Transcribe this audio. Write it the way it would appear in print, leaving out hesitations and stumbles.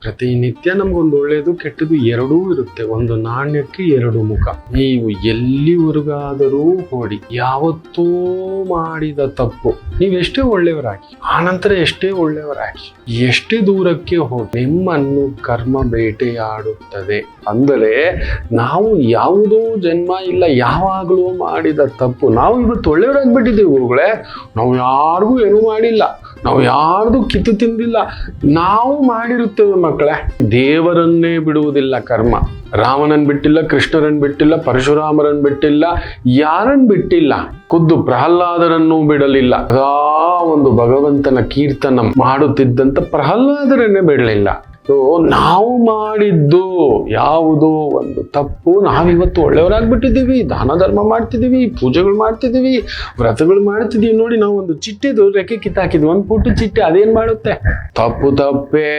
ಪ್ರತಿನಿತ್ಯ ನಮ್ಗೊಂದು ಒಳ್ಳೇದು ಕೆಟ್ಟದ್ದು ಎರಡೂ ಇರುತ್ತೆ. ಒಂದು ನಾಣ್ಯಕ್ಕೆ ಎರಡು ಮುಖ. ನೀವು ಎಲ್ಲಿವರೆಗಾದರೂ ಹೋಡಿ, ಯಾವತ್ತೂ ಮಾಡಿದ ತಪ್ಪು ನೀವೆಷ್ಟೇ ಒಳ್ಳೆಯವರಾಗಿ, ಆನಂತರ ಎಷ್ಟೇ ಒಳ್ಳೆಯವರಾಗಿ, ಎಷ್ಟೇ ದೂರಕ್ಕೆ ಹೋಗಿ, ನಿಮ್ಮನ್ನು ಕರ್ಮ ಬೇಟೆಯಾಡುತ್ತದೆ. ಅಂದರೆ ನಾವು ಯಾವುದೋ ಜನ್ಮ ಇಲ್ಲ, ಯಾವಾಗಲೂ ಮಾಡಿದ ತಪ್ಪು. ನಾವು ಇವತ್ತು ಒಳ್ಳೆಯವರಾಗ್ಬಿಟ್ಟಿದ್ದೀವಿ ಗುರುಗಳೇ, ನಾವು ಯಾರಿಗೂ ಏನೂ ಮಾಡಿಲ್ಲ, ನಾವು ಯಾರ್ದು ಕಿತ್ತು ತಿಂದಿಲ್ಲ. ನಾವು ಮಾಡಿರುತ್ತೇವೆ ಮಕ್ಕಳೇ. ದೇವರನ್ನೇ ಬಿಡುವುದಿಲ್ಲ ಕರ್ಮ. ರಾಮನನ್ ಬಿಟ್ಟಿಲ್ಲ, ಕೃಷ್ಣರನ್ ಬಿಟ್ಟಿಲ್ಲ, ಪರಶುರಾಮರನ್ ಬಿಟ್ಟಿಲ್ಲ, ಯಾರನ್ ಬಿಟ್ಟಿಲ್ಲ. ಖುದ್ದು ಪ್ರಹ್ಲಾದರನ್ನು ಬಿಡಲಿಲ್ಲ. ಸದಾ ಒಂದು ಭಗವಂತನ ಕೀರ್ತನ ಮಾಡುತ್ತಿದ್ದಂತ ಪ್ರಹ್ಲಾದರನ್ನೇ ಬಿಡಲಿಲ್ಲ. ಸೊ ನಾವು ಮಾಡಿದ್ದು ಯಾವುದೋ ಒಂದು ತಪ್ಪು, ನಾವಿವತ್ತು ಒಳ್ಳೆಯವರಾಗ್ಬಿಟ್ಟಿದ್ದೀವಿ, ದಾನ ಧರ್ಮ ಮಾಡ್ತಿದ್ದೀವಿ, ಪೂಜೆಗಳು ಮಾಡ್ತಿದ್ದೀವಿ, ವ್ರತಗಳು ಮಾಡ್ತಿದ್ದೀವಿ. ನೋಡಿ, ನಾವು ಒಂದು ಚಿಟ್ಟೆದು ರೆಕ್ಕೆ ಕಿತ್ತಾಕಿದ್ವಿ, ಒಂದು ಪುಟ್ಟು ಚಿಟ್ಟೆ, ಅದೇನ್ ಮಾಡುತ್ತೆ? ತಪ್ಪೇ.